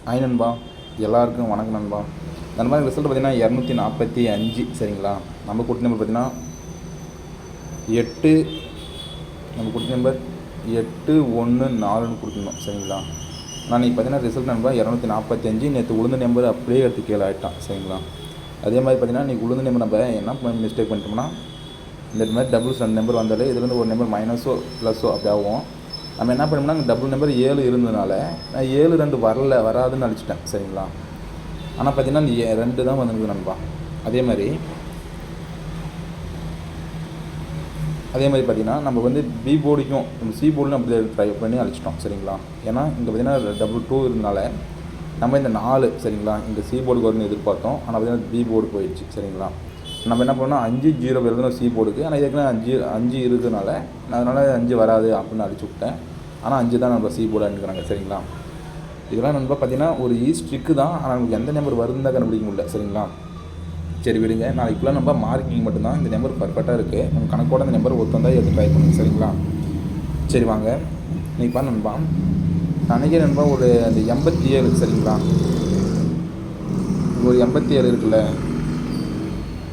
Hi நண்பா, எல்லாருக்கும் வணக்கம் நண்பா. நண்பா ரிசல்ட் பார்த்தீங்கன்னா 245 சரிங்களா. நம்ம கொடுத்த நம்பர் பார்த்தீங்கன்னா 8 நம்ம கொடுத்த நம்பர் 814 கொடுத்துருந்தோம் சரிங்களா. நான் இன்றைக்கி பார்த்தீங்கன்னா ரிசல்ட் நண்பா 245. நேற்று உளுந்த நம்பர் அப்படியே எடுத்து கீழே ஆகிட்டான் சரிங்களா. அதே மாதிரி பார்த்தீங்கன்னா இன்றைக்கி உளுந்த நம்பர் நம்ம என்ன மிஸ்டேக் பண்ணிட்டோம்னா, இந்த மாதிரி டபுள்ஸ் 2 நம்பர் வந்தாலே இதுலேருந்து ஒரு நம்பர் மைனஸோ ப்ளஸோ அப்படி ஆகும். நம்ம என்ன பண்ணோம்னா அங்கே டபுள் நம்பர் 7 இருந்ததுனால நான் 7 2 வராதுன்னு நினச்சிட்டேன் சரிங்களா. ஆனால் பார்த்தீங்கன்னா இந்த 2 தான் வந்துருக்கு நண்பா. அதே மாதிரி பார்த்தீங்கன்னா நம்ம வந்து பி போர்டுக்கும் நம்ம சி போர்டுன்னு அப்படி ட்ரை பண்ணி அழிச்சிட்டோம் சரிங்களா. ஏன்னா இங்கே பார்த்தீங்கன்னா டபுள் 2 இருந்தனால நம்ம இந்த 4 சரிங்களா இங்கே சி போர்டுக்கு வரணும்னு எதிர்பார்த்தோம். ஆனால் பார்த்தீங்கன்னா பி போர்டு போயிடுச்சு சரிங்களா. நம்ம என்ன பண்ணோம்னா 5-0 எழுதணும் சி போர்டுக்கு. ஆனால் ஏற்கனவே 5 இருக்கிறதுனால அதனால் 5 வராது அப்படின்னு அடிச்சு விட்டேன். ஆனால் 5 தான் நம்ம சி போர்டாக எடுக்கிறாங்க சரிங்களா. இதெல்லாம் நண்பா பார்த்தீங்கன்னா ஒரு ட்ரிக்கு தான். ஆனால் நமக்கு எந்த நம்பர் வருதுன்னு கண்டுபிடிக்க முடியல சரிங்களா. சரி விடுங்க, நாளைக்குள்ளே நம்ம மார்க்கிங் மட்டும்தான். இந்த நம்பர் பர்ஃபெக்டாக இருக்குது. உங்கள் கணக்கோட இந்த நம்பர் ஒருத்தந்தான் எடுத்து ட்ரை பண்ணுங்க சரிங்களா. சரி வாங்க இன்னைக்கு பாரு நண்பா, அன்றைக்கே நண்பா ஒரு அந்த 87 சரிங்களா. இங்கே ஒரு 87 இருக்குல்ல,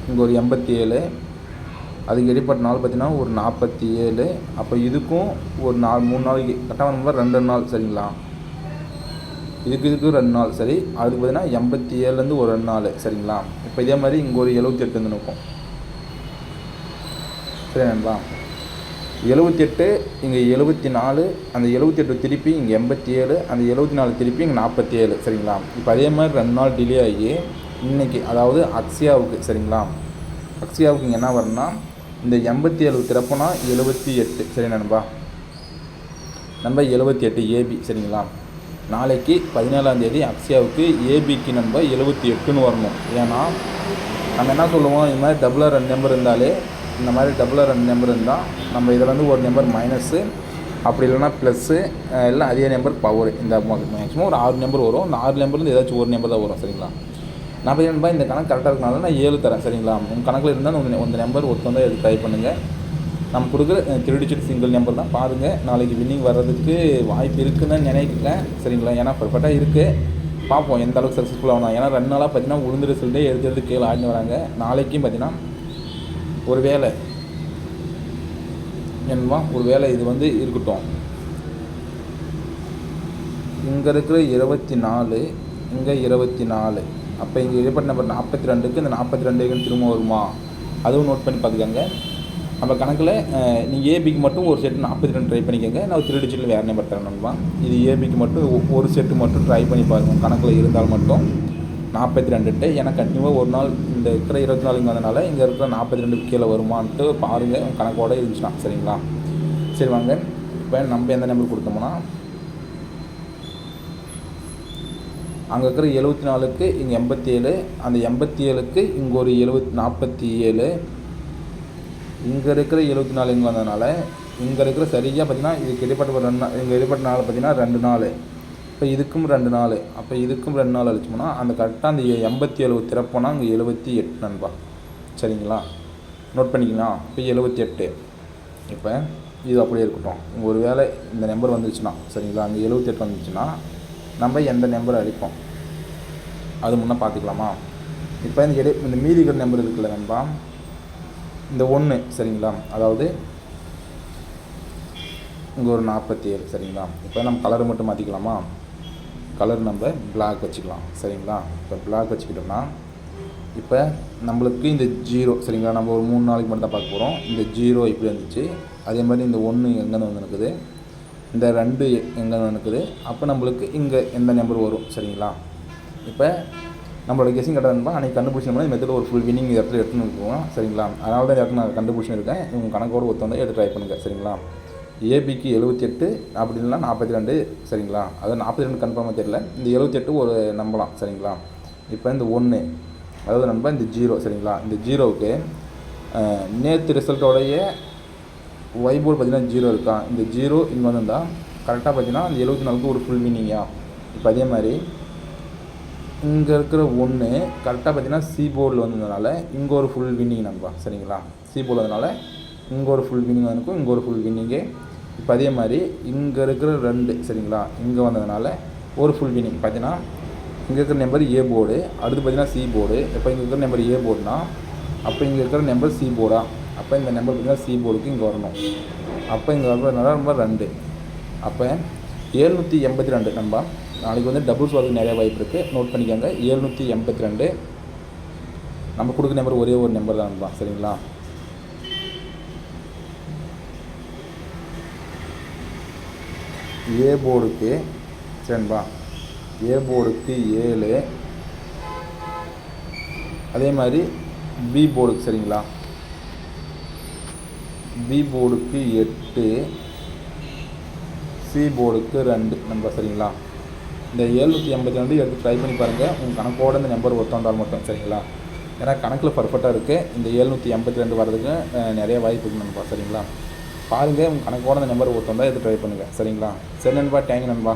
இங்கே ஒரு 87, அதுக்கு இடைப்பட்ட நாள் பார்த்தீங்கன்னா ஒரு 47. அப்போ இதுக்கும் ஒரு 3 நாளைக்கு கரெக்டாக நம்பர் 2 நாள் சரிங்களா. இதுக்கு 2 நாள் சரி. அதுக்கு பார்த்தீங்கன்னா 87லேருந்து ஒரு 2 நாள் சரிங்களா. இப்போ இதே மாதிரி இங்கே ஒரு 78 வந்து நிற்கும் சரி நண்பா. 78 இங்கே 74, அந்த 78 திருப்பி இங்கே 87, அந்த 74 திருப்பி இங்கே 47 சரிங்களா. இப்போ அதே மாதிரி 2 நாள் டிலே ஆகி இன்றைக்கி அதாவது அக்ஷயாவுக்கு சரிங்களா. அக்ஷயாவுக்கு இங்கே என்ன வரணும்னா இந்த 87 திறப்புனா 78 சரி நண்பா. 78 ஏபி சரிங்களா. நாளைக்கு 17ஆம் தேதி அக்ஷயாவுக்கு ஏபிக்கு நண்பா 78ன்னு வரணும். ஏன்னா நம்ம என்ன சொல்லுவோம், இந்த மாதிரி டபுளாக 2 நம்பர் இருந்தாலே, இந்த மாதிரி டபுளாக 2 நம்பர் இருந்தால் நம்ம இதில் வந்து ஒரு நம்பர் மைனஸு அப்படி இல்லைனா ப்ளஸ்ஸு இல்லை அதே நம்பர் பவர். இந்த மேக்ஸிமம் ஒரு 6 நம்பர் வரும். இந்த 6 நம்பர்லேருந்து ஏதாச்சும் ஒரு நம்பர் தான் வரும் சரிங்களா. நான் நண்பா இந்த கணக்கு கரெக்டாக இருக்கனால நான் 7 தரேன் சரிங்களா. உங்கள் கணக்கில் இருந்தால் உங்கள் நம்பர் ஒருத்தவங்க எடுத்து ட்ரை பண்ணுங்கள். நம்ம கொடுக்குற 3 டிஜிட் சிங்கிள் நம்பர் தான் பாருங்கள். நாளைக்கு வின்னிங் வர்றதுக்கு வாய்ப்பு இருக்குதுன்னு நினைக்கிறேன் சரிங்களா. ஏன்னா பர்ஃபெக்டாக இருக்குது. பார்ப்போம் எந்த அளவுக்கு சக்ஸஸ்ஃபுல் ஆகணும். ஏன்னா 2 நாளாக பார்த்தீங்கன்னா உளுந்து ரிசல்ட்டே எடுத்து கீழே ஆடினு வராங்க. நாளைக்கும் பார்த்தீங்கன்னா ஒரு வேலை என்னவா ஒரு வேலை இது வந்து இருக்கட்டும். இங்கே இருக்கிற 24, இங்கே 24, அப்போ இங்கே இடைப்பட்ட நம்பர் 42க்கு இந்த 42 திரும்ப வருமா அதுவும் நோட் பண்ணி பார்த்துக்கோங்க. நம்ம கணக்கில் நீங்கள் ஏபிக்கு மட்டும் ஒரு செட்டு 42 ட்ரை பண்ணிக்கோங்க. நான் 3 டிஜிட்டில் வேறு நம்பர் தரணும்பா. இது ஏபிக்கு மட்டும் ஒரு செட்டு மட்டும் ட்ரை பண்ணி பாருங்கள். கணக்கில் இருந்தால் மட்டும் 42. ஏன்னா கண்டிப்பாக ஒரு நாள் இந்த இருக்கிற 24 இங்கே வந்தனால இங்கே இருக்கிற 42 கீழே வருமானட்டு பாருங்கள். உங்கள் கணக்கோடு இருந்துச்சுன்னா சரிங்களா. சரி வாங்க இப்போ நம்ம எந்த நம்பர் கொடுத்தோம்னா அங்கே இருக்கிற 74க்கு இங்கே 87, அந்த 87க்கு இங்கே ஒரு 47, இங்கே இருக்கிற 74 இங்கே வந்ததுனால இங்கே இருக்கிற சரியாக பார்த்தீங்கன்னா இதுக்கு இடைப்பட்ட 2 நாள், இங்கே இடைப்பட்ட நாள் பார்த்தீங்கன்னா 2 நாள். இப்போ இதுக்கும் 2 நாள், அப்போ இதுக்கும் 2 நாள் அழிச்சோம்னா அந்த கரெக்டாக அந்த 87 திறப்போனா அங்கே 78 நண்பா சரிங்களா. நோட் பண்ணிக்கலாம். இப்போ 78. இப்போ இது அப்படியே இருக்கட்டும். இங்கே ஒரு வேளை இந்த நம்பர் வந்துச்சுன்னா சரிங்களா, அங்கே 78 வந்துச்சுன்னா நம்ம எந்த நம்பர் அடிப்போம் அது முன்னே பார்த்துக்கலாமா. இப்போ இந்த மீதி இருக்கிற நம்பர் இருக்குல்ல நண்பா, இந்த 1 சரிங்களா. அதாவது இங்கே ஒரு 47 சரிங்களா. இப்போ நம்ம கலர் மட்டும் மாற்றிக்கலாமா. கலர் நம்ம பிளாக் வச்சுக்கலாம் சரிங்களா. இப்போ பிளாக் வச்சுக்கிட்டோம்னா இப்போ நம்மளுக்கு இந்த 0 சரிங்களா. நம்ம ஒரு 3 நாளைக்கு மட்டும் தான் பார்க்க போகிறோம். இந்த 0 இப்படி வந்துச்சு. அதே மாதிரி இந்த 1 எங்கேருந்து வந்து இருக்குது, இந்த 2 எங்கே இருக்குது. அப்போ நம்மளுக்கு இங்கே எந்த நம்பர் வரும் சரிங்களா. இப்போ நம்மளோட கெஸிங் கரெக்டாக அன்றைக்கி கண்டுபிடிச்சோம்னா இந்த மெத்தட் ஒரு ஃபுல் வின்னிங் இந்த இடத்துல எடுத்துன்னு இருக்குவோம் சரிங்களா. அதனால தான் இந்த இடத்துல நான் கண்டுபிடிச்சின்னு இருக்கேன். உங்கள் கணக்கோடு ஒருத்தவங்க எடுத்து ட்ரை பண்ணுங்கள் சரிங்களா. ஏபிக்கு 78 அப்படி இல்லைனா 42 சரிங்களா. அதாவது 42 கன்ஃபார்மாக தெரியல. இந்த 78 ஒரு நம்பலாம் சரிங்களா. இப்போ இந்த 1 அதாவது நண்பா இந்த 0 சரிங்களா. இந்த 0வுக்கு நேற்று ரிசல்ட்டோடைய ஒய்போர்டு பார்த்தீங்கன்னா 0 இருக்கா. இந்த 0 இங்கே வந்திருந்தால் கரெக்டாக பார்த்தீங்கன்னா அந்த 74க்கு ஒரு ஃபுல் மீனிங்கா. இப்போ அதே மாதிரி இங்கே இருக்கிற 1 கரெக்டாக பார்த்தீங்கன்னா சி போர்டில் வந்ததுனால இங்கே ஒரு ஃபுல் வின்னிங் நண்பா சரிங்களா. சி போர்டில் வந்ததுனால இங்கே ஒரு ஃபுல் வின்னிங் வந்திருக்கும், இங்கே ஒரு ஃபுல் வின்னிங்கு. இப்போ அதே மாதிரி இங்கே இருக்கிற 2 சரிங்களா இங்கே வந்ததுனால ஒரு ஃபுல் மீனிங் பார்த்தீங்கன்னா இங்கே இருக்கிற நம்பர் ஏ போர்டு, அடுத்து பார்த்தீங்கன்னா சி போர்டு. இப்போ இங்கே இருக்கிற நம்பர் ஏ போர்டுனா அப்போ இங்கே இருக்கிற நம்பர் சி போர்டா, அப்போ இந்த நம்பர் பார்த்தீங்கன்னா சி போர்டுக்கு இங்கே வரணும். அப்போ இங்கே வர நம்பர் 2. அப்போ 782 நம்ப நாளைக்கு வந்து டபுள்ஸ் வரதுக்கு நிறைய வாய்ப்பு இருக்குது, நோட் பண்ணிக்கோங்க. 782 நம்ம கொடுக்குற நம்பர் ஒரே ஒரு நம்பர் தான் நண்பா, சரிங்களா. ஏ போர்டுக்கு சரின்பா, ஏ போர்டுக்கு 7, அதே மாதிரி பி போர்டுக்கு சரிங்களா, பி போர்டுக்கு 8, சி போர்டுக்கு 2 நம்பர் சரிங்களா. இந்த 782 எடுத்து ட்ரை பண்ணி பாருங்கள், உங்கள் கணக்கோடு இந்த நம்பர் ஒருத்தம் வந்தால் மட்டும் சரிங்களா. ஏன்னா கணக்கில் பர்ஃபெக்டாக இருக்குது, இந்த 782 வர்றதுக்கு நிறைய வாய்ப்பு இருக்குது நண்பா, சரிங்களா. பாருங்கள், உங்கள் கணக்கோட இந்த நம்பர் ஒருத்தம் தான் எடுத்து ட்ரை பண்ணுங்கள் சரிங்களா. சரி நண்பா, தேங்க்யூ நண்பா.